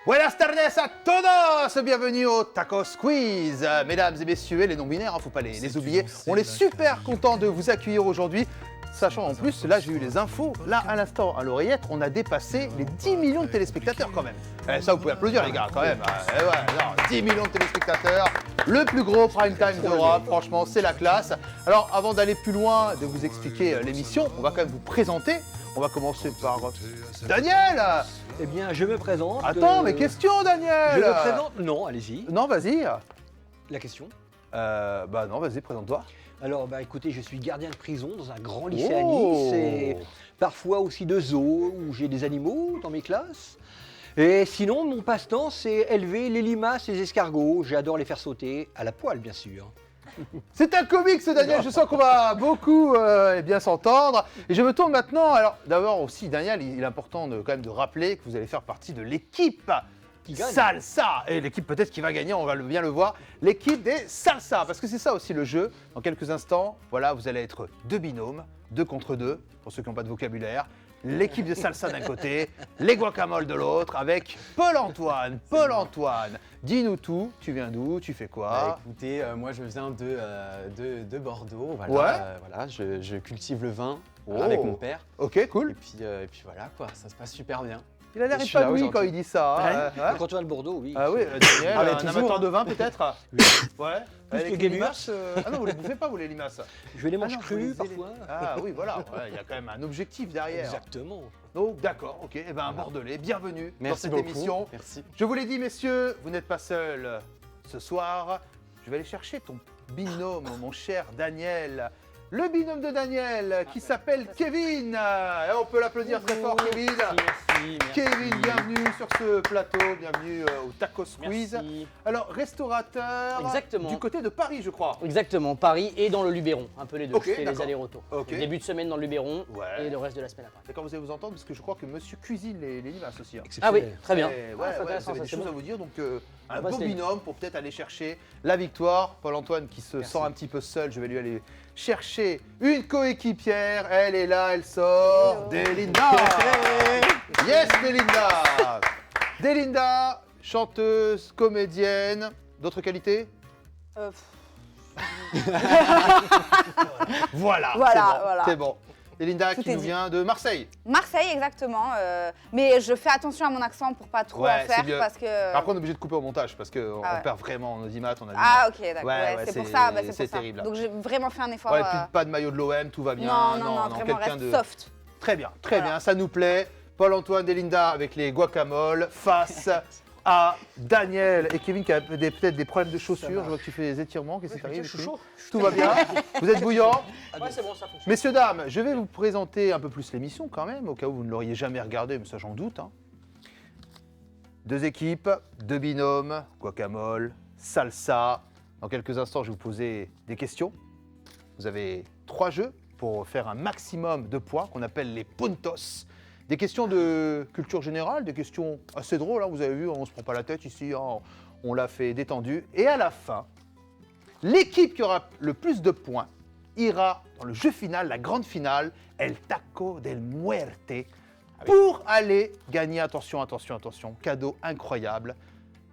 Buenas tardes a todos, bienvenue au Tacos Quiz. Mesdames et messieurs, et les non-binaires, faut pas les oublier. On est super content de vous accueillir aujourd'hui. Sachant en plus, là j'ai eu les infos, là à l'instant à l'oreillette, on a dépassé les 10 millions de téléspectateurs quand même. Ça vous pouvez applaudir les gars quand même. 10 millions de téléspectateurs, le plus gros prime time d'Europe, franchement c'est la classe. Alors avant d'aller plus loin, de vous expliquer l'émission, on va quand même vous présenter. On va commencer par Daniel. Eh bien, je me présente. Attends, mais question Daniel. Je me présente. Non, allez-y. Non, vas-y. La question. Bah non, vas-y, présente-toi. Alors, écoutez, je suis gardien de prison dans un grand lycée à Nice et parfois aussi de zoo où j'ai des animaux dans mes classes. Et sinon, mon passe-temps, c'est élever les limaces et les escargots. J'adore les faire sauter à la poêle, bien sûr. C'est un comique ce Daniel, je sens qu'on va beaucoup bien s'entendre. Et je me tourne maintenant, alors d'abord aussi Daniel, il est important quand même de rappeler que vous allez faire partie de l'équipe Salsa. Et l'équipe peut-être qui va gagner, on va bien le voir, l'équipe des Salsa. Parce que c'est ça aussi le jeu. Dans quelques instants, voilà, vous allez être deux binômes, 2 contre 2, pour ceux qui n'ont pas de vocabulaire. L'équipe de Salsa d'un côté, les guacamoles de l'autre, avec Paul-Antoine. Paul-Antoine, dis-nous tout, tu viens d'où, tu fais quoi? Écoutez, moi je viens de Bordeaux, voilà, Ouais. voilà je cultive le vin Oh. avec mon père. Ok, cool. Et puis voilà quoi, ça se passe super bien. Il a l'air Je suis là épanoui quand aujourd'hui. il dit ça. hein. Ouais. Quand tu vas le Bordeaux, oui. Ah oui, Daniel, Ah, mais un toujours, amateur hein. de vin peut-être. Ouais. Plus Avec que les Guémus. limaces, Ah non, vous les bouffez pas, vous les limaces. Je les Ah mange non, crus vous les- parfois. Ah oui, voilà, ouais, il y a quand même un objectif derrière. Exactement. Donc d'accord, ok, et ben un Bordelais, bienvenue Merci dans cette beaucoup. émission. Merci. Je vous l'ai dit messieurs, vous n'êtes pas seuls ce soir. Je vais aller chercher ton binôme, mon cher Daniel. Le binôme de Daniel qui s'appelle Kevin. Et on peut l'applaudir très fort, Kevin. Merci. Kevin, bienvenue sur ce plateau, bienvenue au Tacos Quiz. Merci. Alors, restaurateur Exactement. du côté de Paris, je crois. Exactement, Paris et dans le Luberon, un peu les deux. Ok, Je fais les d'accord. allers-retours. Ok. Début de semaine dans le Luberon Ouais. et le reste de la semaine à Paris. D'accord, vous allez vous entendre parce que je crois que monsieur cuisine les limaces aussi. hein. Ah oui, Exceptionnel. très bien. Ouais, Ah, ouais, c'est vous intéressant, avez ça, des c'est choses bon. à vous dire, donc un bah, beau c'est- binôme pour peut-être aller chercher la victoire. Paul-Antoine qui se sent un petit peu seul, je vais lui aller chercher une coéquipière. Elle est là, elle sort. Delinda. Yes, Delinda. Delinda, chanteuse, comédienne, d'autres qualités? Voilà, Voilà, c'est bon, voilà. c'est bon. Delinda Tout qui est nous dit. vient de Marseille. Marseille, exactement. Mais je fais attention à mon accent pour pas trop Ouais, en c'est faire mieux. parce que. Après, on est obligé de couper au montage parce qu'on Ah ouais. perd vraiment nos images. On a du Ah mal. ok, d'accord. Ouais, Ouais, ouais, c'est pour c'est- ça. Bah, c'est pour ça. terrible, là. Donc j'ai vraiment fait un effort. Ouais, pas de maillot de l'OM, tout va bien. non, vraiment quelqu'un reste de soft. très bien, Voilà. ça nous plaît. Paul-Antoine Delinda avec les guacamoles face à Daniel et Kevin qui a peut-être des problèmes de chaussures. Je vois que tu fais des étirements. Qu'est-ce qui t'arrive? Je suis chaud. Tout va bien. Vous êtes bouillant. Ouais, c'est bon, ça fonctionne. Messieurs, dames, je vais vous présenter un peu plus l'émission quand même, au cas où vous ne l'auriez jamais regardé, mais ça j'en doute. hein. 2 équipes, 2 binômes, guacamole, salsa. Dans quelques instants, je vais vous poser des questions. Vous avez 3 jeux pour faire un maximum de points qu'on appelle les puntos. Des questions de culture générale, des questions assez drôles, hein, vous avez vu, on ne se prend pas la tête ici, hein, on l'a fait détendu. Et à la fin, l'équipe qui aura le plus de points ira dans le jeu final, la grande finale, El Taco del Muerte, pour aller gagner, attention, cadeau incroyable,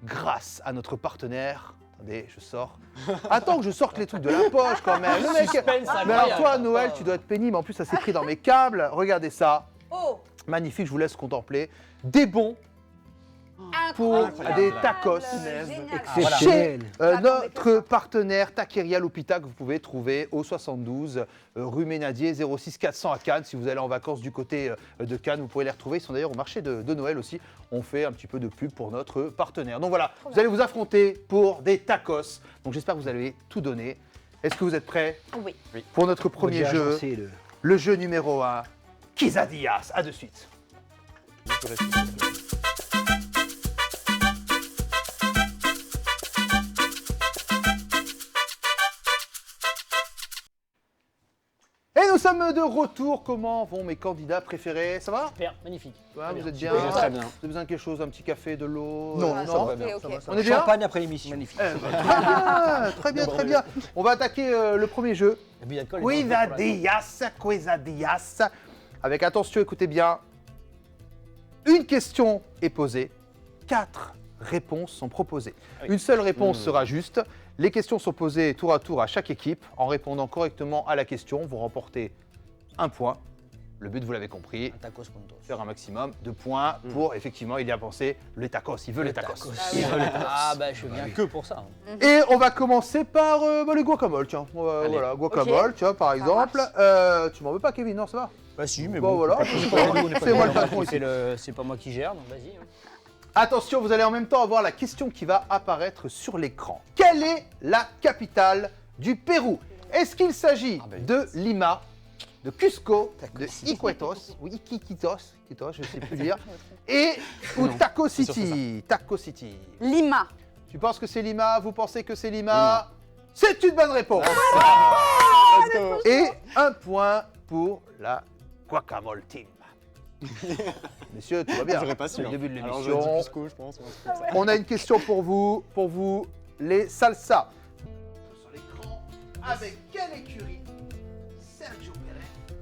grâce à notre partenaire. Attendez, je sors. Attends que je sorte les trucs de la poche quand même. Le mec- Suspense Mais alors incroyable. toi, Noël, tu dois être pénible. En plus, ça s'est pris dans mes câbles. Regardez ça. Oh, Magnifique, je vous laisse contempler. Des bons pour incroyable. des tacos. Génial. Chez Exceptionnel. notre partenaire Taqueria Lupita que vous pouvez trouver au 72 rue Ménadier 06 400 à Cannes. Si vous allez en vacances du côté de Cannes, vous pouvez les retrouver. Ils sont d'ailleurs au marché de Noël aussi. On fait un petit peu de pub pour notre partenaire. Donc voilà, vous allez vous affronter pour des tacos. Donc j'espère que vous allez tout donner. Est-ce que vous êtes prêts Oui. pour notre premier Déjà jeu, agencé, le- le jeu numéro 1, Quesadillas. À de suite. Et nous sommes de retour. Comment vont mes candidats préférés? Ça va? Super, magnifique. Ouais, Très vous bien. êtes bien? Ouais, très bien. Vous avez besoin de quelque chose, un petit café, de l'eau? Non, Ah, ça non, va ok, bien, ok. ça va, ça va. On est bien? Champagne après l'émission. Magnifique. Très bien, très bien. On va attaquer le premier jeu. Et puis, il y a de quoi, les enfants, pour la- Quesadillas. Avec attention, écoutez bien. Une question est posée. 4 réponses sont proposées. Une seule réponse sera juste. Les questions sont posées tour à tour à chaque équipe. En répondant correctement à la question, vous remportez un point. Le but, vous l'avez compris, Un tacos puntos. faire un maximum de points pour, effectivement, il y a pensé, les tacos. Il veut les tacos. Ah bah je viens que pour ça. Et on va commencer par le guacamole, tiens. Voilà, guacamole, Ok. tiens, par Ça exemple. Tu m'en veux pas, Kevin? Non, ça va? Bah si, mais Bon, voilà. C'est moi le patron ici. C'est pas moi qui gère, donc vas-y. Attention, vous allez en même temps avoir la question qui va apparaître sur l'écran. Quelle est la capitale du Pérou? Est-ce qu'il s'agit de Lima, de Cusco, de Iquitos, ou Iquitos, je ne sais plus lire, ou Taco City? Taco City. Lima. Tu penses que c'est Lima? Vous pensez que c'est Lima? C'est une bonne réponse. Et un point pour la Guacamole Team. Messieurs, tout va bien. J'aurais pas su. Au début de Alors j'aurais dit l'émission. Cusco, je pense. On a une question pour vous, les salsas. Sur l'écran, avec quelle écurie Sergio Pérez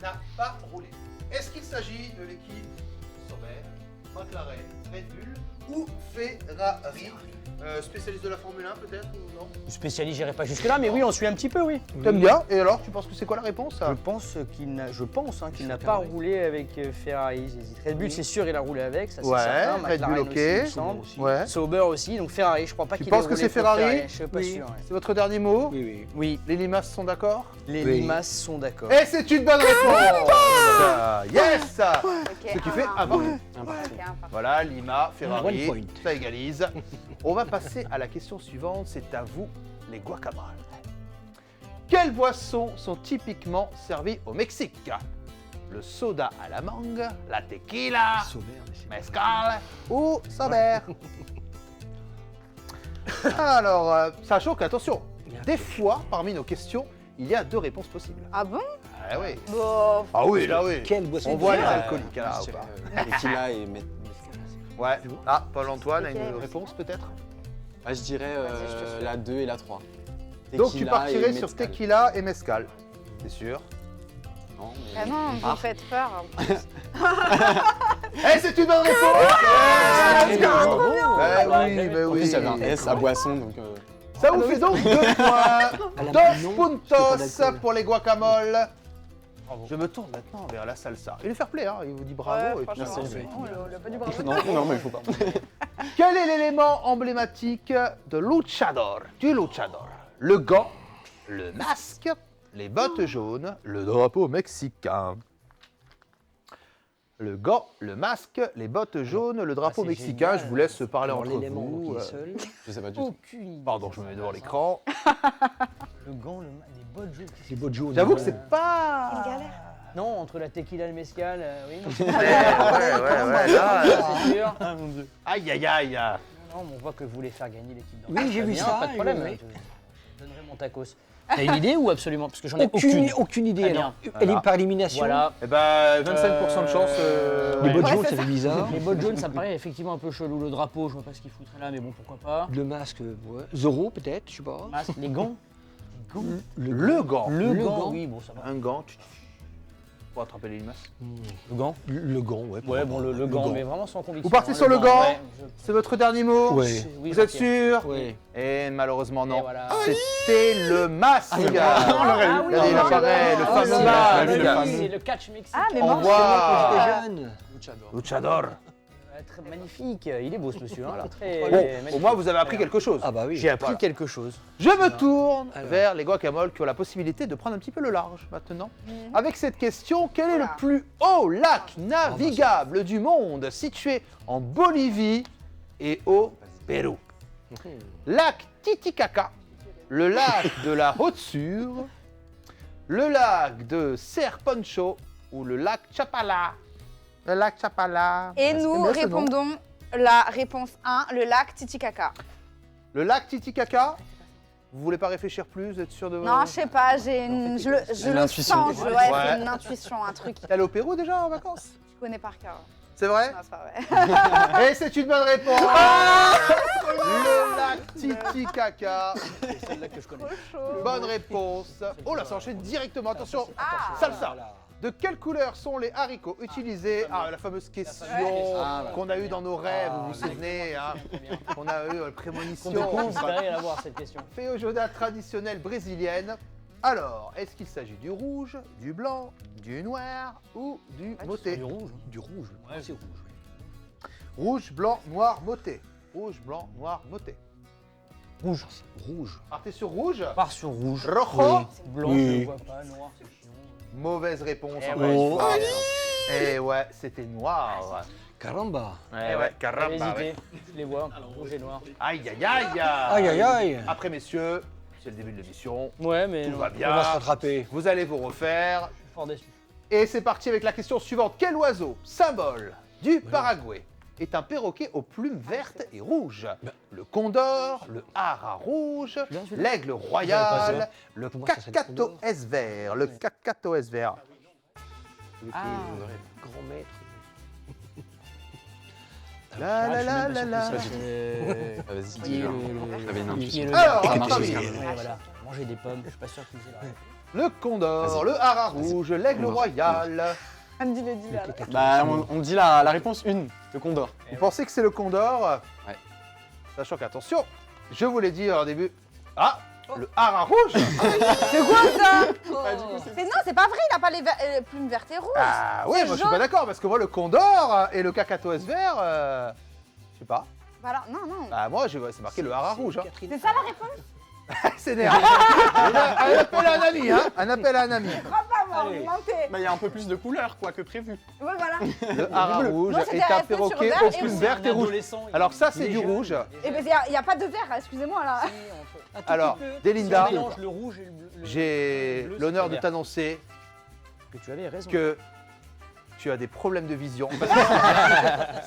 n'a pas roulé? Est-ce qu'il s'agit de l'équipe Sauber, McLaren, Red Bull ou Ferrari? Spécialiste de la Formule 1 peut-être ou non? Spécialiste, j'irai pas jusque là, mais oui, on suit un petit peu, oui. T'aimes bien? Et alors, tu penses que c'est quoi la réponse? Je pense qu'il n'a pas roulé avec Ferrari. J'hésite. Red Bull, c'est sûr, il a roulé avec, ça c'est Ouais, certain. Red McLaren Bull, ok. aussi, il me semble. Ouais. Sauber aussi, donc Ferrari, je crois pas Tu qu'il ait penses que roulé c'est pour Ferrari? Je suis pas sûr. ouais. C'est votre dernier mot? Oui. Oui, Les limaces sont d'accord? les Oui. limaces sont d'accord. Et c'est une bonne réponse! Yes! Ok, Ce qui fait un partout. partout. Ok, un partout. Voilà, Lima, Ferrari, One point. ça égalise. On va passer à la question suivante, c'est à vous, les guacamoles. Quelles boissons sont typiquement servies au Mexique? Le soda à la mangue, la tequila, mezcal ou sober? Alors, ça choque, attention. Des fois, parmi nos questions, il y a 2 réponses possibles. Ah bon? Ah oui. Bon. Ah oui, là oui. Quelle boisson On voit les de bière. alcooliques là, ou pas? Tequila et Ouais. Ah, Paul-Antoine a une Tequila. réponse peut-être? je dirais Vas-y, je te suis. la 2 et la 3. Donc tu Tequila partirais et sur mezcal. tequila et mezcal. C'est sûr. Non, mais... Ah non, vous me faites peur. Eh, c'est une bonne réponse! c'est trop Oui, mais En plus, il y avait un oui. S à boisson, donc... Ça vous fait donc 2 points. À la 2 non, c'est pas puntos d'alcool. pour les guacamoles. Je me tourne maintenant vers la salsa. Et le fair play, hein, il vous dit bravo. et puis- franchement, merci. on l'a pas dit bravo. non, mais il faut pas. Quel est l'élément emblématique de luchador, du luchador? Le gant, le masque, les bottes jaunes, le drapeau mexicain. Le gant, le masque, les bottes jaunes, le drapeau c'est mexicain. génial. Je vous laisse parler Alors, entre l'élément vous. qui est seul. Je sais pas du tout. Aucune idée. Pardon, je me mets devant l'écran. Le gant, les bottes jaunes. Les bottes jaunes. J'avoue que c'est pas... Une galère. Non, entre la tequila et le mezcal, oui. Non, Ouais, là... c'est sûr. Aïe, aïe, aïe. Non, mais on voit que vous voulez faire gagner l'équipe d'Antoine. Oui, j'ai Très vu bien, ça, Pas de problème. oui. Je donnerai mon tacos. T'as une idée ou absolument? Parce que j'en ai aucune. Aucune idée. Très alors. bien. Elle Voilà. est par élimination. Voilà. Eh ben, 25% de chance. Les Ouais. bottes Ouais, jaunes, c'est ça fait bizarre. Les bottes jaunes, ça me paraît effectivement un peu chelou. Le drapeau, je vois pas ce qu'il foutrait là, mais bon, pourquoi pas. Le masque, ouais. Zorro peut-être, je sais pas. Masque, les gants. Le gant. Le Le gant, gant. oui, bon, ça va. Un gant. Pour attraper les limaces. Le gant. Le gant, ouais. Ouais, bon, le gant, mais vraiment sans conviction. Vous partez hein, sur le gant ouais, C'est votre dernier mot? Ouais. Oui, Vous êtes ok. sûr? Ouais. Et malheureusement non. Et voilà. C'était le masque. Ah, Regardez, Ah oui, il apparaît, le oh, fameux là masque. là, le fameux. C'est le catch mexicain. Ah, mais On moi, voit- J'étais jeune. Luchador. Luchador. Très magnifique. Il est beau ce monsieur. Hein, très Bon, magnifique. au moins vous avez appris quelque chose. Ah bah oui. J'ai appris Voilà. quelque chose. Je me tourne Alors. vers les guacamoles qui ont la possibilité de prendre un petit peu le large maintenant. Mhm. Avec cette question, quel est le Voilà. plus haut lac navigable du monde situé en Bolivie et au Pérou? Lac Titicaca, le lac de la Haute-Sur, le lac de Ser Poncho ou le lac Chapala? Le lac Chapala. Et C'est nous bien ce nom. répondons la réponse 1, le lac Titicaca. Le lac Titicaca? Vous voulez pas réfléchir plus? Vous êtes sûr de... Non, je sais pas, j'ai une, je le intuition. sens, ouais, Ouais. c'est une intuition, un truc. T'es allé au Pérou déjà en vacances? Je connais par cœur. C'est vrai? Non, c'est pas vrai. Et c'est une bonne réponse. Le lac Titicaca. C'est celle-là que je connais. Trop chaud. Bonne réponse. Oh là, ça enchaîne directement. Attention. Ah. Salsa. De quelle couleur sont les haricots utilisés? Ah, la fameuse question qu'on a eue dans nos rêves, vous vous souvenez, hein, qu'on a eu prémonition. On découvre, ça n'a rien à voir cette question. Feijoada traditionnelle brésilienne. Alors, est-ce qu'il s'agit du rouge, du blanc, du noir ou du moté? Du rouge. Du rouge. Ouais. C'est rouge. Rouge, blanc, noir, moté. Rouge, blanc, noir, moté. Rouge. Rouge. Partez sur rouge. Part sur rouge. Rojo. Blanc, Oui. je ne vois pas. Noir, c'est chiant. Mauvaise réponse. Eh encore une ouais. fois. Eh ouais, c'était noir. Caramba. Eh ouais, J'avais caramba. hésité. Je les vois. Rouge et noir. Aïe, aïe, aïe. Aïe, aïe, aïe. Après, messieurs, c'est le début de l'émission. Ouais, mais Tout va On va se bien. rattraper. Vous allez vous refaire. Je suis fort déçu. Et c'est parti avec la question suivante. Quel oiseau, symbole du Paraguay, est un perroquet aux plumes vertes et rouges? Le condor, le hara rouge, l'aigle royal, le Pour moi, ça serait le cacatoès vert. Le cacatoès vert. Grand maître. La la la la la. Vas-y, Qui est dis-le. le- J'avais une qui intuition. est le- Alors, qui est à le- votre avis. Ouais, voilà. Manger des pommes, je suis pas sûr qu'ils aient la réponse. Le condor, Vas-y. le hara rouge, l'aigle royal. Dis-le, alors. Bah, on dit la réponse 1, le condor. Vous pensez que c'est le condor? Ouais. Sachant qu'attention, je vous l'ai dit au début. Ah, le hara rouge. C'est quoi ça Bah, du coup, c'est- Non, c'est pas vrai, il a pas les plumes vertes et rouges. Ah ouais, C'est moi je suis jaune. pas d'accord parce que moi le condor et le cacatoès vert, je sais pas. Voilà, non, non. Ah moi c'est marqué le hara rouge. Hein. C'est ça la réponse? C'est nerveux. Un appel à un ami, hein. Un appel à un ami. Je crois pas, moi, Allez. vous mentez. Bah, il y a un peu plus de couleurs, quoi, que prévu. Ouais, voilà. Le hara rouge Non, c'était est un resté sur perroquet vert aux et plumes rouge. vertes et rouges. Alors ça c'est du rouge. Et ben, il n'y a pas de vert, excusez-moi là. Alors, Si on Delinda, mélange le rouge et le j'ai bleu, l'honneur c'est de vert. t'annoncer Que tu avais raison. que tu as des problèmes de vision.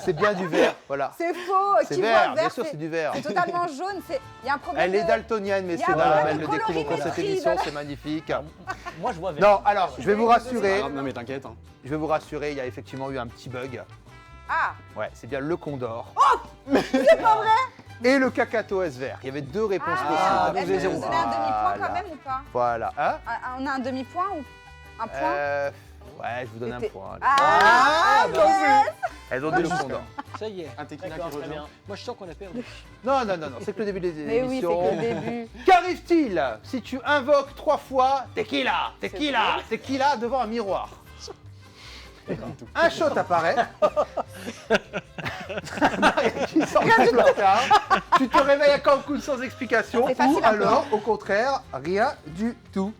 C'est bien du vert, voilà. C'est faux. C'est Qui voit vert, le bien vert, sûr c'est du vert. c'est totalement jaune. Il y a un problème. Elle est de- daltonienne, messieurs, Il y a un dames, problème elle de le découvre au cours de cette colorimétrie émission, dans la- c'est magnifique. Moi, je vois vert. Non, alors, je vais vous rassurer, Ah, non, mais t'inquiète. Hein. je vais vous rassurer, il y a effectivement eu un petit bug. Ah, Ouais, c'est bien le condor. Oh c'est pas vrai. Et le cacatoès vert. Il y avait deux réponses ah. possibles. Est-ce que vous donnez un demi-point Voilà. quand même ou pas? Voilà. Hein On a un demi-point ou un point? Ouais, je vous donne un C'était- point. Ah, yes. Elles ont dit le condor. Ça y est. Un tequila D'accord, qui très rejoint. bien. Moi, je sens qu'on a perdu. Non, non, non, non, c'est que le début de Mais oui, c'est l'émission. que le début. Qu'arrive-t-il si tu invoques 3 fois tequila, tequila, tequila devant un miroir? Un shot apparaît. Qui sort du placard. Tu te réveilles à Cancun sans explication. C'est Ou facile à alors, au contraire, rien du tout.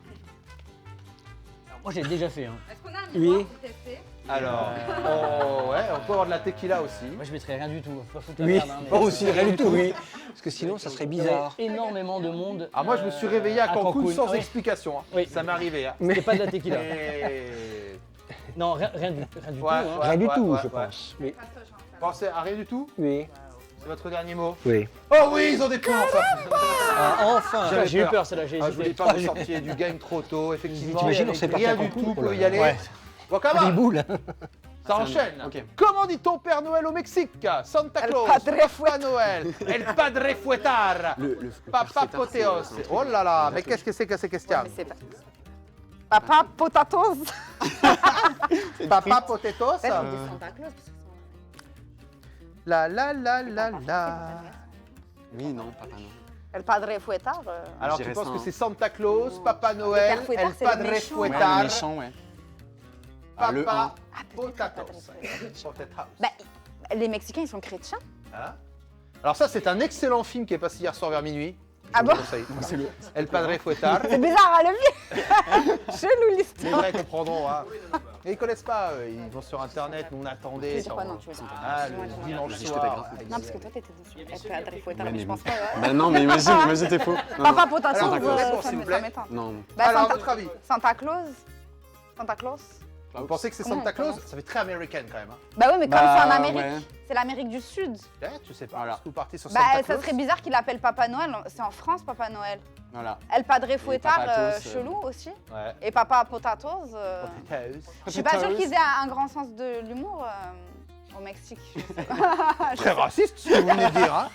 Alors, moi, j'ai déjà fait. Hein. Est-ce qu'on a un Oui. miroir pour tester? Alors, oh, ouais, on peut avoir de la tequila aussi. Moi, je mettrais rien du tout. Faut pas foutre la Oui. merde. Hein, mais- Oh, aussi, rien du tout, oui. Parce que sinon, ça serait Il y bizarre. avait énormément de monde. Ah, moi, je me suis réveillé à Cancun sans Ah oui. explication. Hein. Oui. Ça m'est arrivé. Hein. C'était pas de la tequila. Et- Non, rien du tout. Ouais, Hein. ouais. Rien du tout, ouais, je ouais. pense. Oui. Pensez à rien du tout? Oui. C'est votre dernier mot? Oui. Oh oui, ils ont des points enfin. Ah, enfin. J'avais J'ai eu peur. peur, celle-là. J'ai Ah, je voulais hésité. pas que vous sortiez du game trop tôt, effectivement. T'imagines, on serait parti à Rien du Cancun, tout, oh peut là y là. aller. Ouais. Wakama, Des boules. ça enchaîne. Ok. Comment dit-on Père Noël au Mexique? Santa El Claus, Padre Papa Noël, El Padre Fuetar, Le Papa fouettard, Poteos. c'est un truc. Oh là là, mais qu'est-ce que c'est que ces questions? Mais c'est pas. Papa potatoes. Papa Potetos. Santa Claus. parce que La la la la la. Oui, non, papa, non. El Padre Fuetar. Alors Je tu dirais penses ça, que hein. c'est Santa Claus, Papa Noël, Père Fouettard, El c'est le Padre méchant. Ouais, Fuetar, le méchant, ouais. Ah, le Papa peut-être Potatos. Padre Potatos. Bah, les Mexicains, ils sont chrétiens. Hein? Alors ça, c'est un excellent film qui est passé hier soir vers minuit. Je Ah vous bon le conseille. C'est le. El Padre Fuetar. C'est bizarre, hein, le vieux. Chelou Les l'histoire. vrais comprendront. Hein. Et ils connaissent pas, ils vont sur internet, nous on attendait. C'est quoi, non, tu veux dire? Ah, Dis-moi, le dis-moi. dimanche Je dis que soir. t'as grave. Ah, Non, parce que toi, t'étais dessus. El Padre Fuetar, Ouais, mais je mais pense pas. Bah non, mais imagine t'es faux. Non, Papa non. potatoes, Alors, réponse, ça s'il vous me- plaît. ça m'étonne. Non. Bah, Alors, à Santa- votre avis, Santa Claus. Santa Claus. vous pensez que c'est Comment Santa on Claus? commence Ça fait très américaine quand même. Hein. Bah oui, mais comme c'est en Amérique, ouais. c'est l'Amérique du Sud. Ouais, tu sais pas, Voilà. vous partez sur Bah, Santa ça Claus. serait bizarre qu'il appelle Papa Noël. C'est en France, Papa Noël. Voilà. El Padre Fuetar, Patatos, chelou aussi. Ouais. Et Papa Potatoes. Potatoes. Je suis pas sûre qu'ils aient un grand sens de l'humour au Mexique. Je sais pas. Très raciste, ce que vous venez de dire. Hein.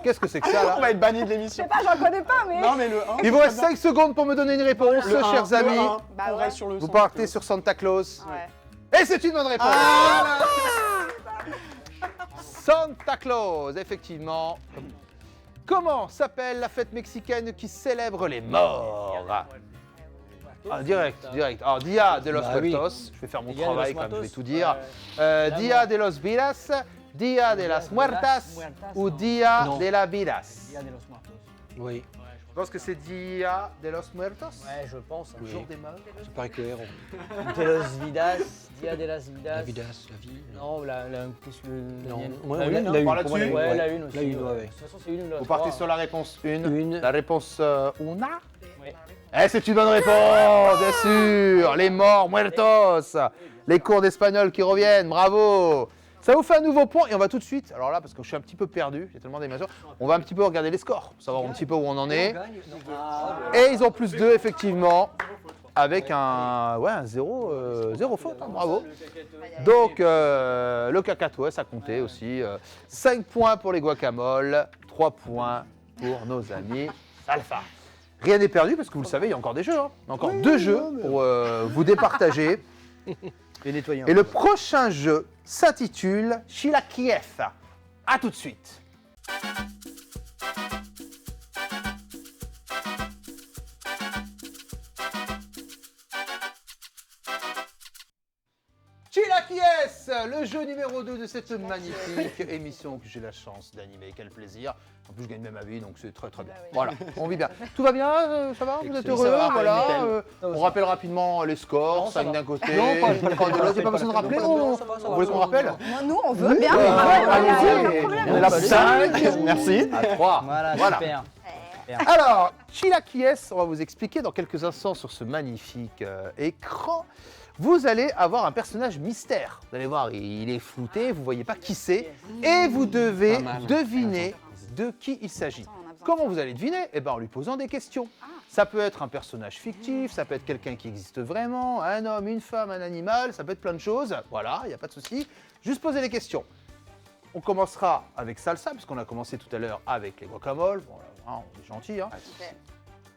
Qu'est-ce que c'est que ça On là va être banni de Je l'émission. sais pas, j'en connais pas, mais. Non, mais le 1. Il vous reste 5 secondes pour me donner une réponse, chers amis. Bah on ouais. reste sur le Vous son. partez sur Santa Claus. Ouais. Et c'est une bonne réponse. Santa Claus, effectivement. Comment s'appelle la fête mexicaine qui célèbre les morts? Ah, direct. Alors, Dia de los Bah oui. Muertos. Je vais faire mon Dia de los travail quand même, je vais Muertos. tout dire. La Dia mort. de los Vidas, Dia de las Muertas ou Dia Non. de la Vidas. Dia de los Muertos. Oui, Je pense que c'est Dia de los Muertos. Ouais, je pense. Oui. Jour des morts. c'est pareil que héros. De los Vidas, Dia de las Vidas. La vidas, la vie. Non, qu'est-ce que Non, le- ouais, la la une, une, hein. Par pour moi, là-dessus. Ouais, ouais. la une aussi. La une, ouais. De toute façon, c'est une. Vous partez sur la réponse 1. Une. La réponse una. Ouais. Eh, c'est une bonne réponse, bien sûr. Les morts, muertos. Les cours d'espagnol qui reviennent, bravo. Ça vous fait un nouveau point et on va tout de suite, alors là parce que je suis un petit peu perdu, j'ai tellement d'animation, on va un petit peu regarder les scores, pour savoir un petit peu où on en est. Et ils ont plus 2 effectivement, avec un 0 faute, hein, bravo. Donc le cacatoès ça comptait aussi. 5 points pour les guacamoles, 3 points pour nos amis Alpha. Rien n'est perdu parce que vous le savez, il y a encore des jeux. Hein. Il y a encore 2 jeux pour vous départager. Et nettoyer. Et le prochain jeu s'intitule Sheila Kiev. A tout de suite. Sheila Kiev, le jeu numéro 2 de cette magnifique émission que j'ai la chance d'animer. Quel plaisir. En plus, je gagne même ma vie, donc c'est très très bien. Voilà, on vit bien. Tout va bien, ça va? Vous êtes Excellent. heureux? Ça va, Voilà. nickel. On rappelle rapidement les scores, Non, ça 5 va. d'un côté, Non, pas la 3 de l'autre. Il n'y a pas besoin de rappeler? Non, Vous voulez qu'on rappelle? Moi, nous, on veut bien. Allez-y. On est là pour 5, merci. À 3. Voilà, super. Alors, Sheila Kiev, on va vous expliquer dans quelques instants sur ce magnifique écran. Vous allez avoir un personnage mystère. Vous allez voir, il est flouté, vous ne voyez pas qui c'est. Et vous devez Pas mal. deviner de qui il s'agit. Comment vous allez deviner? Eh bien, en lui posant des questions. Ça peut être un personnage fictif, ça peut être quelqu'un qui existe vraiment, un homme, une femme, un animal, ça peut être plein de choses. Voilà, il n'y a pas de souci. Juste poser les questions. On commencera avec Salsa, puisqu'on a commencé tout à l'heure avec les guacamoles. Bon, là, on est gentil. Hein.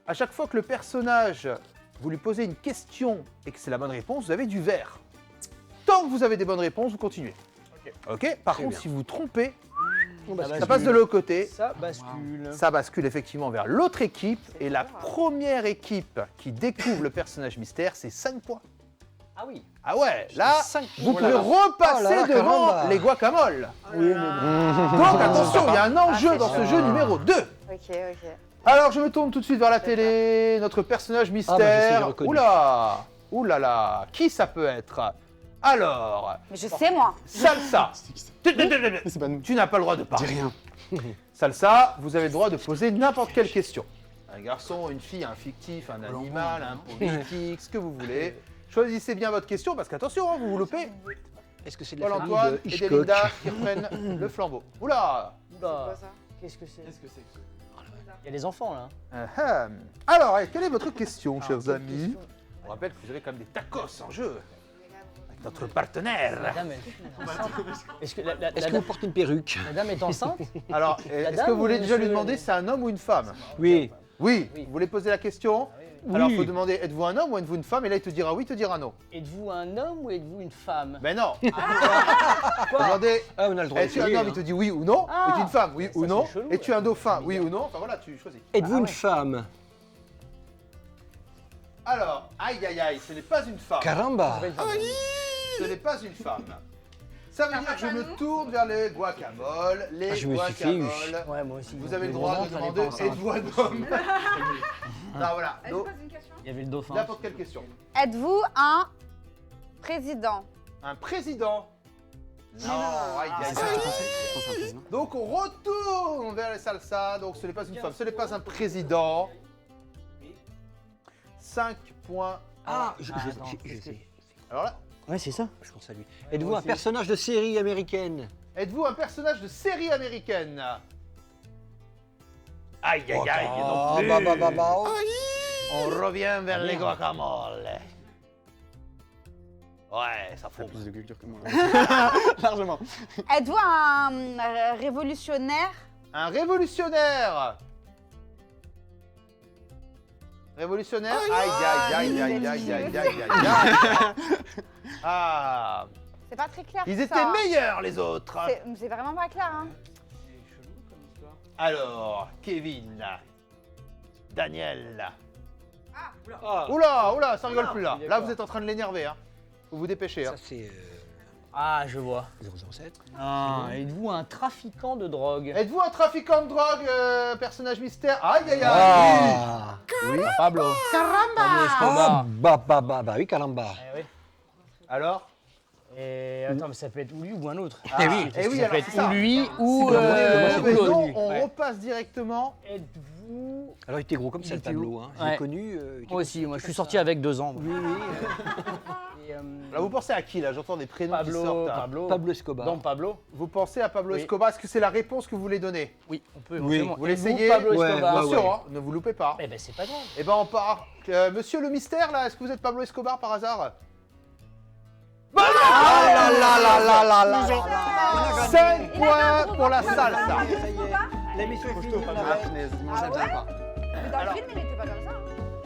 À chaque fois que le personnage, vous lui posez une question et que c'est la bonne réponse, vous avez du vert. Tant que vous avez des bonnes réponses, vous continuez. Ok. Par contre, bien. si vous vous trompez, Ça ça passe de l'autre côté. Ça bascule. Ça bascule effectivement vers l'autre équipe. Et la première équipe qui découvre le personnage mystère, c'est 5 points. Ah oui. Ah ouais, là, vous pouvez Oh repasser là là, devant caramba. les guacamoles. Oui, mais Donc attention, il y a un enjeu c'est dans ce chaud. jeu numéro 2. Ok. Alors je me tourne tout de suite vers la télé, notre personnage bah, je mystère. sais, reconnu. Oula, oulala, qui ça peut être? Alors, Mais je sais, moi. Salsa. C'est pas nous. Tu n'as pas le droit de Dis parler. rien. Salsa, vous avez le droit de poser n'importe quelle question. Un garçon, une fille, un fictif, un animal, un politique, ce que vous voulez. Choisissez bien votre question parce qu'attention, hein, vous vous loupez. Est-ce que c'est de la famille Paul-Antoine de et Hitchcock? Delinda qui reprennent le flambeau. Oula. Oula, qu'est-ce que c'est? Il y a des enfants là. Alors, quelle est votre question, chers quelle amis? question. On rappelle que vous avez quand même des tacos en jeu. Avec notre partenaire. La dame, elle est enceinte. Est-ce que Est-ce que vous portez une perruque? la dame est enceinte? Alors, est-ce dame que vous voulez ou déjà lui monsieur demander si c'est un homme ou une femme? Oui. Oui. Oui. Vous voulez poser la question? Alors, il faut demander êtes-vous un homme ou êtes-vous une femme? Et là, il te dira oui, il te dira non. Êtes-vous un homme ou êtes-vous une femme? Mais non. Quoi? Demandez Ah, on a le droit es-tu un d'essayer, homme? Il te dit oui ou non. Ah. Es-tu une femme? Oui Ça, ou non. c'est chelou, Es-tu ouais. un dauphin? Oui ou non. Enfin voilà, tu choisis. Êtes-vous Ah une ouais. femme? Alors, aïe aïe aïe, ce n'est pas une femme. Caramba! Ce n'est pas une femme. Ça veut dire que je me tourne vers les guacamoles. Les Ah, je me suis fait eu. guacamoles. Ouais, moi aussi. Vous avez le Mais droit vraiment, de ça demander dépend, ça. êtes-vous un homme? Non, voilà. Donc, Il y avait le dauphin. n'importe quelle question. Êtes-vous un président? Un président? Non, aïe aïe C'est ça que aïe. tu pensais? Je pense à un président. Donc on retourne vers les salsas. Donc ce n'est pas une femme, ce n'est pas un président. 5 points. Ah, attends, je sais. Alors là, Ouais, c'est ça. Je pense à lui. Êtes-vous un personnage de série américaine? êtes-vous un personnage de série américaine? Aïe aïe aïe, non plus. Oh. On revient vers les guacamoles. Ouais, ça T'as fout. plus de culture que moi. Largement. Êtes-vous un révolutionnaire Un révolutionnaire. Révolutionnaire. Aïe, aïe, aïe, aïe, aïe, aïe, aïe, aïe, aïe. Ah, C'est pas très clair. ils ça, étaient hein. meilleurs les autres. C'est vraiment pas clair. Hein. Alors, Kevin, Daniel. Ah, Oula, oula, ça rigole plus là. il est Là, fort. vous êtes en train de l'énerver. Hein. Faut vous dépêcher. Hein. ça c'est Ah, je vois. 007. Ah, êtes-vous un trafiquant de drogue? Êtes-vous un trafiquant de drogue, personnage mystère? Aïe, aïe, aïe. Ah, Pablo. Pablo Escobar. bah oui, caramba. Eh oui. Alors? Et attends, mais ça peut être ou lui ou un autre. Ah, oui, ça alors, peut être c'est ça. ou lui ou. Mais ou non, l'autre. on Ouais. repasse directement. Êtes-vous. Alors il était gros comme ça Il le était tableau. où Hein. Ouais. J'ai connu. il était Moi aussi, moi je suis comme sorti ça. avec 2 ans. moi. Oui, oui. Et, Là, vous pensez à qui là? J'entends des prénoms qui sortent. Pablo Escobar. Don Pablo. Vous pensez à Pablo Oui. Escobar? Est-ce que c'est la réponse que vous voulez donner? Oui, on peut Oui. éventuellement. Vous Êtes-vous l'essayez? Pablo Ouais, Escobar. ouais, Attention, hein, ne vous loupez pas. Eh ben c'est pas grave. Eh ben on part. Monsieur le mystère là, est-ce que vous êtes Pablo Escobar par hasard? Bonne Ah là là là là là là. 5 Il a points un gros pour la ventre salsa. comme ça. Ça y est. L'émission est finie. on arrête. Mais dans Alors. le film, il était pas comme ça. Hein.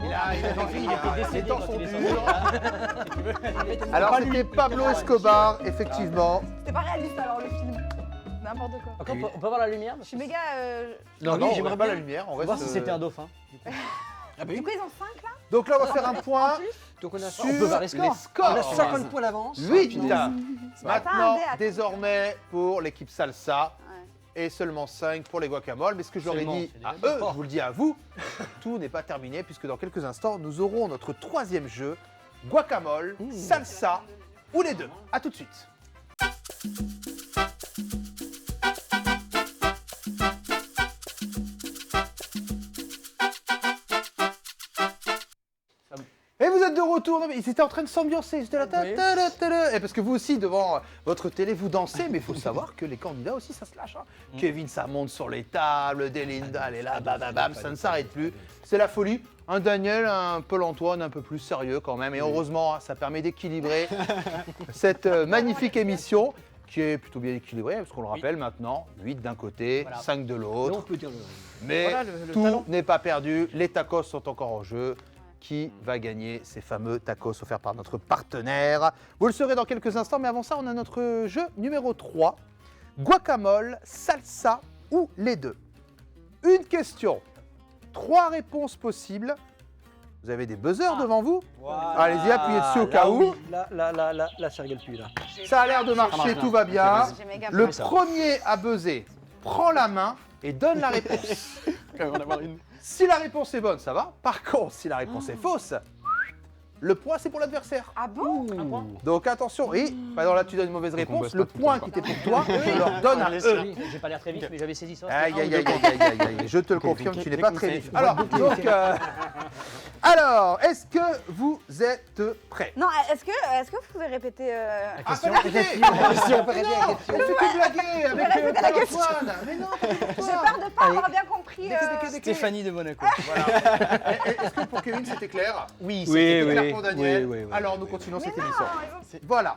Il a dans le film, décédé les temps quand sont il est durs. Alors c'était Pablo Escobar, effectivement. C'était pas réaliste alors le film. N'importe quoi. Encore, on peut avoir la lumière Je suis méga. Non, oui, on j'aimerais regarde pas bien. la lumière, on On va reste. voir si c'était un dauphin. Du coup, ils ont 5 là. Donc là on va faire un point Donc on a sur On peut voir les scores. scores. On a 50 points d'avance. 8. Pas Maintenant, un dé, attends. désormais, pour l'équipe salsa, et seulement 5 pour les guacamoles. Mais ce que je leur ai Seulement, dit c'est à déjà eux, je vous le dis à vous, tout n'est pas terminé, puisque dans quelques instants, nous aurons notre troisième jeu, guacamole, salsa, ou les deux. A tout de suite. Et vous êtes de retour. Non, mais ils étaient en train de s'ambiancer. Ils étaient là. Oui. Et parce que vous aussi, devant votre télé, vous dansez. Mais il faut savoir que les candidats aussi, ça se lâche. Hein. Kevin, ça monte sur les tables. Delinda, elle est là. Bam, bam, bam. Ça ne s'arrête plus. C'est la folie. Un Daniel, un Paul-Antoine un peu plus sérieux quand même. Et heureusement, hein, ça permet d'équilibrer cette magnifique émission qui est plutôt bien équilibrée. Parce qu'on le rappelle maintenant, 8 d'un côté, Voilà. 5 de Non, l'autre. on peut dire le. Mais Voilà, le tout talent. n'est pas perdu. Les tacos sont encore en jeu. Qui va gagner ces fameux tacos offerts par notre partenaire? Vous le saurez dans quelques instants, mais avant ça, on a notre jeu numéro 3. Guacamole, salsa ou les deux? Une question, 3 réponses possibles. Vous avez des buzzers devant vous? Allez-y, appuyez dessus au cas où. Là, ça rigole plus là. Ça a l'air de marcher, tout va bien. J'ai méga Le peur. premier à buzzer prend la main et donne la réponse. Si la réponse est bonne, ça va. Par contre, si la réponse est fausse, le point c'est pour l'adversaire. Ah bon? Donc attention, oui, alors là tu donnes une mauvaise réponse, le point qui était pour toi, je leur donne à eux. Oui, j'ai pas l'air très vif, mais j'avais saisi ça. Aïe c'était aïe un ou aïe deux aïe aïe aïe aïe, je te le confirme, tu n'es pas très vif. Alors, est-ce que vous êtes prêts? Non, est-ce que vous pouvez répéter Ah, fais blaguer. Non, elle fait que blaguer avec Paul-Antoine. Mais non, J'ai peur de pas avoir bien compris. Stéphanie de Monaco. Voilà. Est-ce que pour Kevin c'était clair? Oui, C'était oui, clair pour Daniel. oui, oui. Alors nous continuons cette émission. Voilà.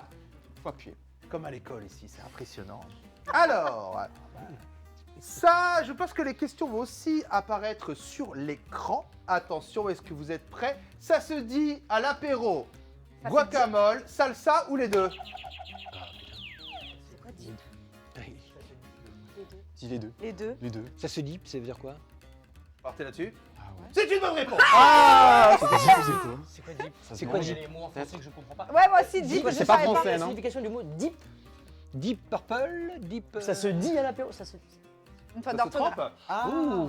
Comme à l'école ici, c'est impressionnant. Alors, ça, je pense que les questions vont aussi apparaître sur l'écran. Attention, est-ce que vous êtes prêts? Ça se dit à l'apéro, Ça se guacamole, salsa ou les deux? Dis les deux. Les deux. Les deux. Ça se dit, ça veut dire quoi? Partez là-dessus. Ah ouais. C'est une bonne réponse. C'est quoi deep? C'est quoi J'ai deep? les mots en français que je comprends pas. Ouais, moi aussi, deep. quoi, je c'est pas savais français, La non signification du mot deep, Deep Purple, Deep. ça se dit à l'apéro, ça se. Une fois Ça se d'orthographe. trompe. Ah.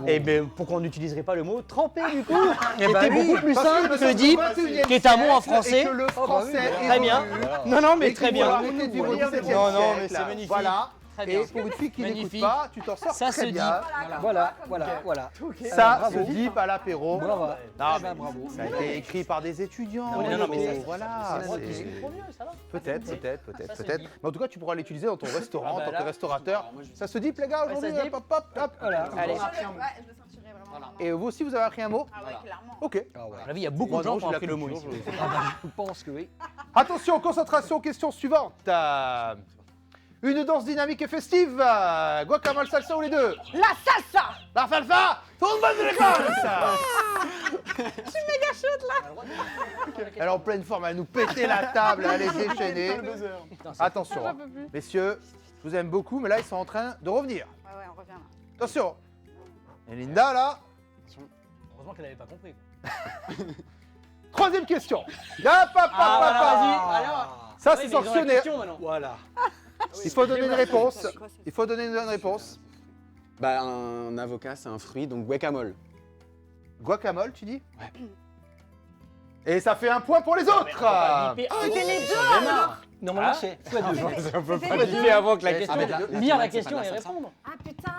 Eh ben pourquoi on n'utiliserait pas le mot tremper du coup? Qui Eh ben était oui, beaucoup plus Parce simple nous que sommes deep, au 21e qui est un mot en siècle français. Et que le Oh, bah oui, français voilà. Très bien. évolue. Non, non, mais Et très qu'il bien. faut arrêter de vivre au Voilà. 17e Non, non, siècle. mais c'est magnifique. Voilà. Très bien. Et pour une fille qui n'écoute Magnifique. pas, tu t'en sors Ça très se dit. bien. Voilà. Ça bravo. se dit à l'apéro. Bravo. Non, Ah mais bah, bravo. ça a été écrit par des étudiants. Oui, non, non, mais ça, voilà. c'est moi qui c'est- suis trop vieux, ça va. Peut-être. Ça se Mais dit. en tout cas, tu pourras l'utiliser dans ton restaurant, Ah bah en tant là, que restaurateur. Ça se dit, les gars, aujourd'hui, ça se dit. hop, hop, hop. Voilà. Allez. Je le sentirais vraiment. Et vous aussi, vous avez appris un mot? Ah ouais, clairement. Ok. Ah ouais. À la vie, il y a beaucoup Moi, de gens non, qui ont j'ai la appris le mot culture, ici. Je pense que oui. Attention, concentration, question suivante. Une danse dynamique et festive. Guacamole, salsa ou les deux? La salsa. La salsa. Une bonne réponse. Elle est en pleine forme, elle nous pétait la table, elle est déchaînée. Attention, hein. Messieurs, je vous aime beaucoup, mais là, ils sont en train de revenir. Ouais, on revient là. Attention. Et Linda, là, Heureusement qu'elle n'avait pas compris. troisième question. Hop, hop, hop, hop, hop. Alors Ça, Ouais, c'est mais ils ont la sanctionné. question, maintenant. Voilà. Il faut donner une réponse. Il faut donner une bonne réponse. Bah, un avocat, c'est un fruit, donc guacamole. Guacamole, tu dis? Ouais. Et ça fait un point pour les autres. C'était les deux alors. Normalement, Ah. c'est fois deux. C'était les deux. Biper avant que la Eh, question. ah, mais là, Lire la c'est question pas de et la salsa. répondre. Ah putain.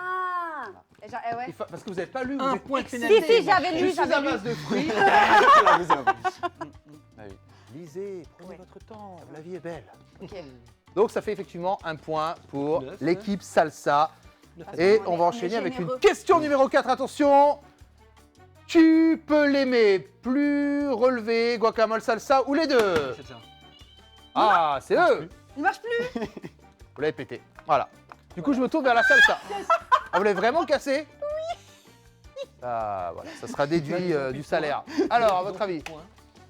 Et genre, ouais. Parce que vous n'avez pas lu, vous Un êtes point de Si, pénalité. si, j'avais Je lu, suis à j'avais lu. base de fruits. La deuxième. Ah oui. Lisez, prenez Ouais. votre temps, la vie est belle. Ok. Donc ça fait effectivement un point pour 9, l'équipe Salsa. Parce Et qu'on on est- va on enchaîner est avec une généreux. question numéro 4. Attention. Tu peux l'aimer plus relevé, guacamole, salsa ou les deux? C'est ça. Ah, c'est eux. Il marche plus. Vous l'avez pété. Voilà. Du coup, je me tourne vers la salsa. Ah, vous l'avez vraiment cassé? Oui. Ah, voilà. Ça sera déduit du salaire. Alors, à votre avis?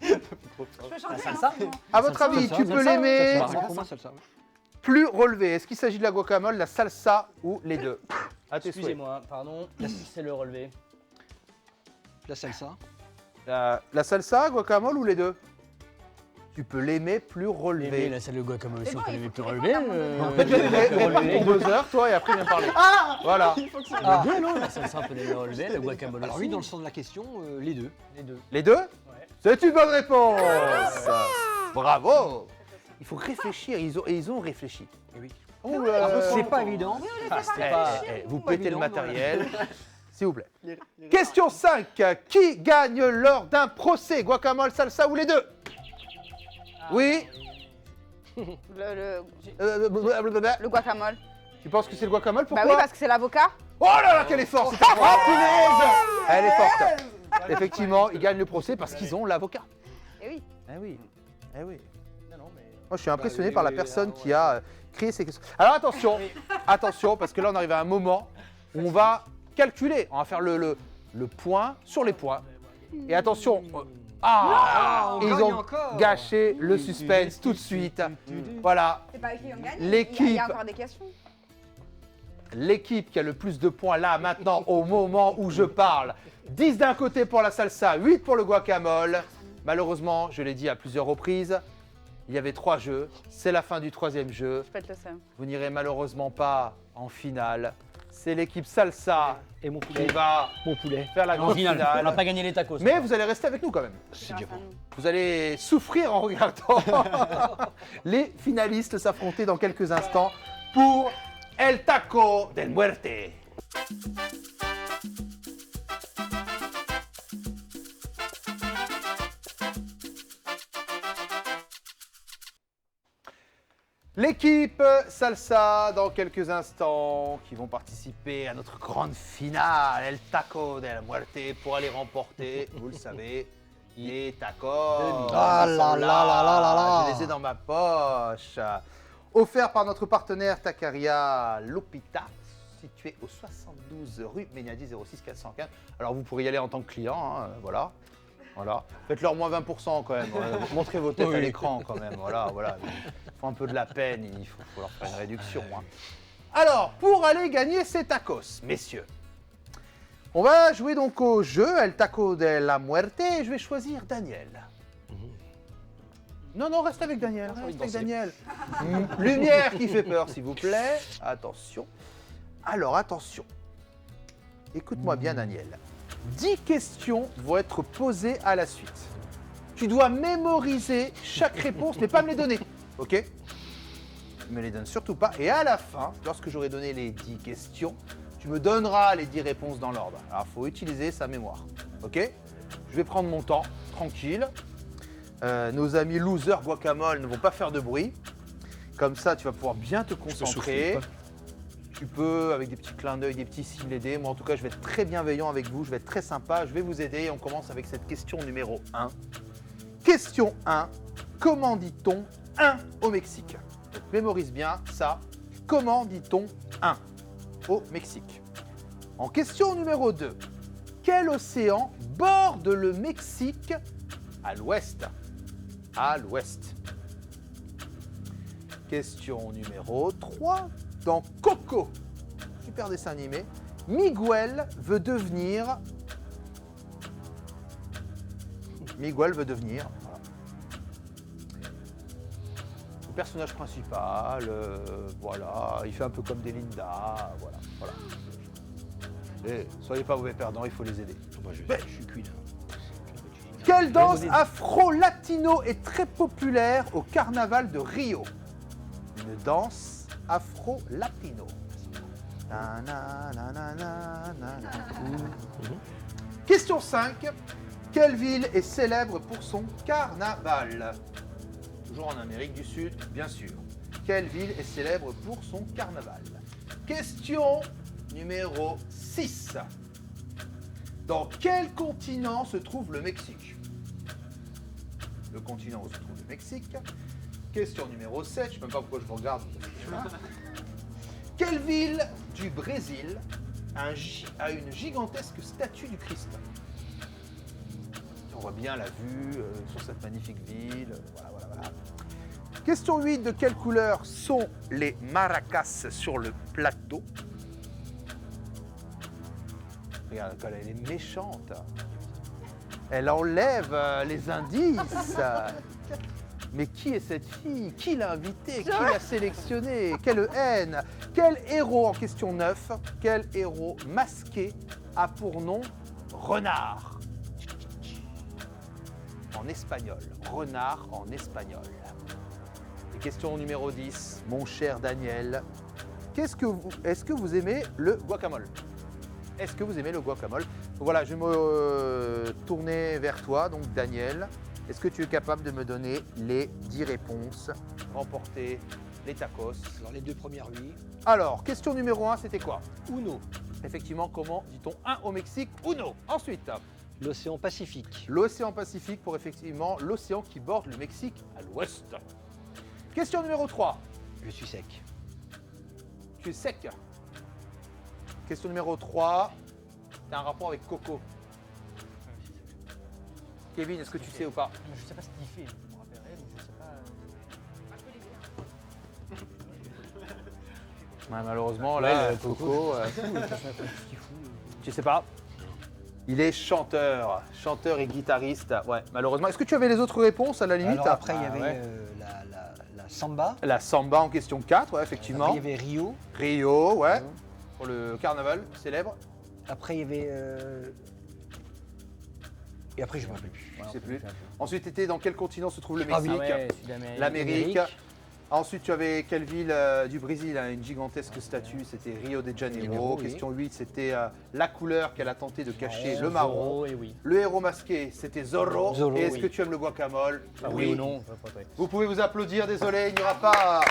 Je peux changer. salsa hein, À votre avis, Salsa, tu salsa, peux l'aimer Normalement, pour moi, c'est ça. plus relevé. Est-ce qu'il s'agit de la guacamole, la salsa ou les deux? À tes souhaits. Excusez-moi, pardon. C'est le relevé. La salsa. La salsa, guacamole ou les deux? Tu peux l'aimer plus Aimer relevé. la salle de guacamole C'est aussi, bon, on peut il l'aimer faut plus qu'il relevé. réponde à un moment En fait, je vais répondre pour 2 heures, toi, et après, viens parler. Voilà. Ah. Les deux, non? La salsa, on peut l'aimer relevé, la guacamole Alors aussi. oui, dans le sens de la question, les deux. Les deux. Les deux? Ouais. C'est une bonne réponse. Bravo. Il faut réfléchir, ils ont réfléchi. Eh oui. Oh, C'est pas évident. vous pas pétez le évident, matériel, s'il vous plaît. Question 5. Qui gagne lors d'un procès, guacamole, salsa ou les deux? Oui. Le guacamole. Tu penses que c'est le guacamole? Bah Pourquoi? oui, parce que c'est l'avocat. Oh là là, qu'elle est forte! Oh punaise! Elle est forte. Effectivement, ils gagnent le procès parce qu'ils ont l'avocat. Eh oui. Eh oui. Eh oui. Non, non, mais. Moi, je suis impressionné oui, par la oui, personne ah, qui a créé ces questions. Alors attention, attention, parce que là, on arrive à un moment où on va calculer. On va faire le point sur les points. Et attention, on ils gagne ont encore. gâché le suspense tout de suite. Voilà, C'est pas eux qui ont gagné. L'équipe. Il y a encore des questions. l'équipe qui a le plus de points là, maintenant, au moment où je parle. 10 d'un côté pour la salsa, 8 pour le guacamole. Malheureusement, je l'ai dit à plusieurs reprises, il y avait 3 jeux. C'est la fin du 3e jeu. Je pète le seum. Vous n'irez malheureusement pas en finale. C'est l'équipe Salsa Et mon qui poulet. va Mon poulet. faire la En grande finale, finale. on n'a pas gagné les tacos. Mais vous allez rester avec nous quand même. C'est Grâce dur. à nous. Vous allez souffrir en regardant les finalistes s'affronter dans quelques instants pour El Taco del Muerte. L'équipe Salsa, dans quelques instants, qui vont participer à notre grande finale, El Taco de la Muerte, pour aller remporter, vous le savez, les tacos. Ah Ils là sont là là là là là. Je les ai dans ma poche. Offert par notre partenaire Taqueria Lupita, situé au 72 rue Méniadi 06 415. Alors vous pourrez y aller en tant que client, hein, voilà. Voilà. Faites-leur moins 20% quand même. Montrez vos têtes à l'écran quand même. Voilà, voilà. Il faut un peu de la peine, il faut leur faire une réduction. Hein. Alors, pour aller gagner ces tacos, messieurs, on va jouer donc au jeu El Taco de la Muerte et je vais choisir Daniel. Non, non, reste avec Daniel. Reste avec Daniel. Lumière qui fait peur, s'il vous plaît. Attention. Alors, attention. Écoute-moi bien, Daniel. 10 questions vont être posées à la suite. Tu dois mémoriser chaque réponse, mais pas me les donner. Ok? Tu me les donnes surtout pas. Et à la fin, lorsque j'aurai donné les 10 questions, tu me donneras les 10 réponses dans l'ordre. Alors, il faut utiliser sa mémoire. Ok? Je vais prendre mon temps, tranquille. Nos amis losers guacamole ne vont pas faire de bruit. Comme ça, tu vas pouvoir bien te concentrer. Tu peux, avec des petits clins d'œil, des petits signes, l'aider. Moi, en tout cas, je vais être très bienveillant avec vous. Je vais être très sympa. Je vais vous aider. Et on commence avec cette question numéro 1. Question 1. Comment dit-on 1 au Mexique? Donc, mémorise bien ça. comment dit-on 1 au Mexique? En question numéro 2, quel océan borde le Mexique à l'ouest? À l'ouest. Question numéro 3, dans Coco, super dessin animé, Miguel veut devenir... voilà. Le personnage principal, voilà, il fait un peu comme des Linda, voilà. Et soyez pas mauvais perdants, il faut les aider. Moi, je suis cuit là. Quelle danse afro-latino est très populaire au carnaval de Rio? Une danse afro-latino. Na, na, na, na, na, na, na. Question 5. Quelle ville est célèbre pour son carnaval? Toujours en Amérique du Sud, bien sûr. Quelle ville est célèbre pour son carnaval? Question numéro 6. Dans quel continent se trouve le Mexique? Le continent où se trouve le Mexique. Question numéro 7, je ne sais même pas pourquoi je vous regarde. Quelle ville du Brésil a une gigantesque statue du Christ? On voit bien la vue sur cette magnifique ville. Voilà. Question 8, de quelle couleur sont les maracas sur le plateau? Regarde, elle est méchante. Elle enlève les indices. Mais qui est cette fille? Qui l'a invitée? Qui l'a sélectionnée? Quelle haine? Quel héros, en question 9, quel héros masqué a pour nom Renard? En espagnol. Renard en espagnol. Et question numéro 10, mon cher Daniel. Est-ce que vous aimez le guacamole? Est-ce que vous aimez le guacamole? Voilà, je vais me tourner vers toi, donc Daniel. Est-ce que tu es capable de me donner les 10 réponses? Remporter les tacos. Alors, les deux premières, oui. Alors, question numéro 1, c'était quoi? Uno, Effectivement, comment dit-on 1 au Mexique? Uno. Ensuite, l'océan Pacifique. l'océan Pacifique pour effectivement l'océan qui borde le Mexique à l'ouest. Question numéro 3. Je suis sec. Tu es sec. Question numéro 3. Tu as un rapport avec Coco. Kevin, est-ce que tu sais ou pas? Je sais pas ce qu'il fait, je me rappellerai, mais je sais pas. Ouais, malheureusement, là, Coco, tu sais pas? Il est chanteur et guitariste. Ouais, malheureusement. Est-ce que tu avais les autres réponses à la limite? Alors après, il y Ah, avait ouais. la samba. La samba en question 4, ouais, effectivement. Après, il y avait Rio. Rio, ouais, pour le carnaval célèbre. Après, il y avait... Et après, je ne me rappelle plus. Je sais plus. Ensuite, tu étais dans quel continent se trouve le Ah oui. Mexique? Sud-Amérique. L'Amérique. Ensuite, tu avais quelle ville du Brésil a une gigantesque statue? C'était Rio de Janeiro. Janeiro, oui. Question 8, c'était la couleur qu'elle a tenté de cacher le marron. Et oui. Le héros masqué, c'était Zorro. Zorro, Et est-ce oui. que tu aimes le guacamole? Oui ou non? Vous pouvez vous applaudir, désolé, il n'y aura pas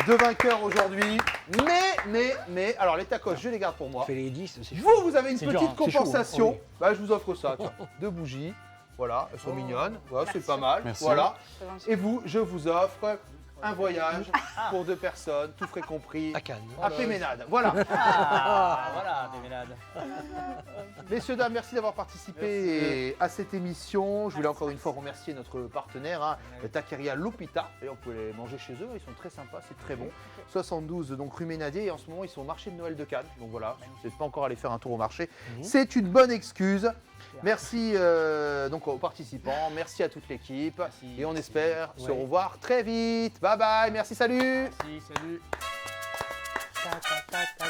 de vainqueur aujourd'hui. Mais, alors les tacos, je les garde pour moi. Fais les 10, c'est chaud. Vous avez une C'est petite dur, hein. C'est chaud, compensation. hein. Oui. Bah, je vous offre ça, tiens. 2 bougies. Voilà, elles sont mignonnes. Voilà, c'est pas mal. Merci. Voilà. C'est gentil. Et vous, je vous offre un voyage pour 2 personnes, tout frais compris, À Cannes. à Péménade. Voilà. Ah, voilà, des mélades. Messieurs, dames, merci d'avoir participé à cette émission. Je voulais encore une fois remercier notre partenaire, hein, Taqueria Lupita. D'ailleurs, vous pouvez les manger chez eux, ils sont très sympas, c'est très bon. 72, donc rue Ménadier, et en ce moment, ils sont au marché de Noël de Cannes. Donc voilà, si vous n'êtes pas encore allé faire un tour au marché, c'est une bonne excuse. Merci donc aux participants, merci à toute l'équipe, Merci. et on espère se Ouais. revoir très vite. Bye bye, merci, salut. Merci, salut. Ta, ta, ta, ta,